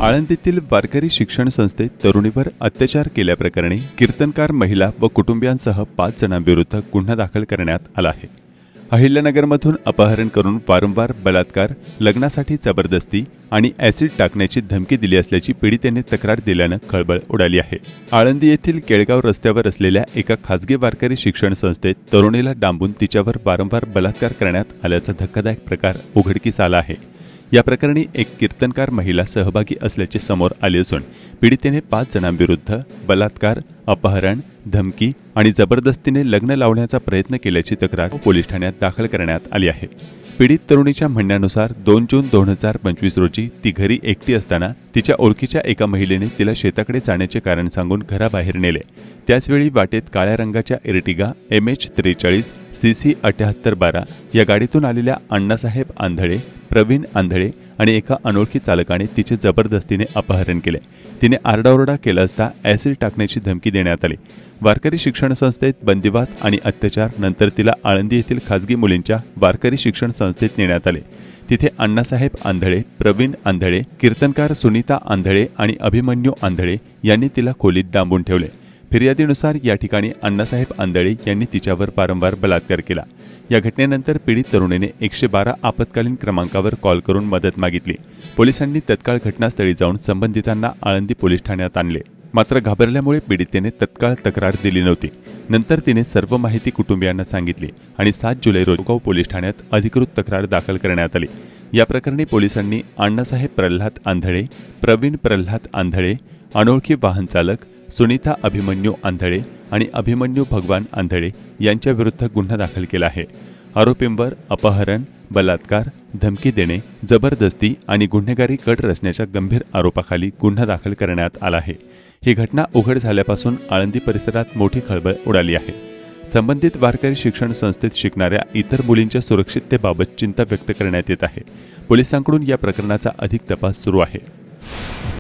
आळंदीतील वारकरी शिक्षण संस्थेत तरुणीवर अत्याचार केल्याप्रकरणी कीर्तनकार महिला व कुटुंबियांसह 5 जणांविरुद्ध गुन्हा दाखल करण्यात आला आहे। अहिल्यानगरमधून अपहरण करून वारंवार बलात्कार, लग्नासाठी जबरदस्ती आणि ॲसिड टाकण्याची धमकी दिली असल्याची पीडितेने तक्रार दिल्यानं खळबळ उडाली आहे। आळंदी येथील केळगाव रस्त्यावर असलेल्या एका खासगी वारकरी शिक्षण संस्थेत तरुणीला डांबून तिच्यावर वारंवार बलात्कार करण्यात आल्याचा धक्कादायक प्रकार उघडकीस आला आहे। या प्रकरणी एक कीर्तनकार महिला सहभागी असल्याचे समोर आले असून पीडितेने 5 जणांविरुद्ध बलात्कार, अपहरण, धमकी आणि जबरदस्तीने लग्न लावण्याचा प्रयत्न केल्याची तक्रार पोलीस ठाण्यात दाखल करण्यात आली आहे। पीडित तरुणीच्या म्हणण्यानुसार 2 जून 2025 रोजी ती घरी एकटी असताना तिच्या ओळखीच्या एका महिलेने तिला शेताकडे जाण्याचे कारण सांगून घराबाहेर नेले। त्याचवेळी वाटेत काळ्या रंगाच्या इर्टिगा MH43 CC 7812 या गाडीतून आलेल्या अण्णासाहेब आंधळे, प्रवीण आंधळे आणि एका अनोळखी चालकाने तिचे जबरदस्तीने अपहरण केले। तिने आरडाओरडा केला असता ॲसिड टाकण्याची धमकी देण्यात आली। वारकरी शिक्षण संस्थेत बंदिवास आणि अत्याचार नंतर तिला आळंदी येथील खासगी मुलींच्या वारकरी शिक्षण संस्थेत नेण्यात आले। तिथे अण्णासाहेब आंधळे, प्रवीण आंधळे, कीर्तनकार सुनीता आंधळे आणि अभिमन्यू आंधळे यांनी तिला खोलीत डांबून ठेवले। फिर्यादीनुसार या ठिकाणी अण्णासाहेब आंधळे यांनी तिच्यावर वारंवार बलात्कार केला। या घटनेनंतर पीडित तरुणीने 112 आपत्कालीन क्रमांकावर कॉल करून मदत मागितली। पोलिसांनी तत्काळ घटनास्थळी जाऊन संबंधितांना आळंदी पोलीस ठाण्यात आणले। मात्र घाबरल्यामुळे पीडितेने तत्काळ तक्रार दिली नव्हती। नंतर तिने सर्व माहिती कुटुंबियांना सांगितली आणि 7 जुलै रोजी केळगाव पोलीस ठाण्यात अधिकृत तक्रार दाखल करण्यात आली। या प्रकरणी पोलिसांनी अण्णासाहेब प्रल्हाद आंधळे, प्रवीण प्रल्हाद आंधळे, अनोळखी वाहन चालक सुनीता अभिमन्यू आंधळे आणि अभिमन्यू भगवान आंधळे यांच्याविरुद्ध गुन्हा दाखल केला आहे। आरोपींवर अपहरण, बलात्कार, धमकी देणे, जबरदस्ती आणि गुन्हेगारी कट रचण्याच्या गंभीर आरोपाखाली गुन्हा दाखल करण्यात आला आहे। ही घटना उघड झाल्यापासून आळंदी परिसरात मोठी खळबळ उडाली आहे। संबंधित वारकरी शिक्षण संस्थेत शिकणाऱ्या इतर मुलींच्या सुरक्षिततेबाबत चिंता व्यक्त करण्यात येत आहे। पोलिसांकडून या प्रकरणाचा अधिक तपास सुरू आहे।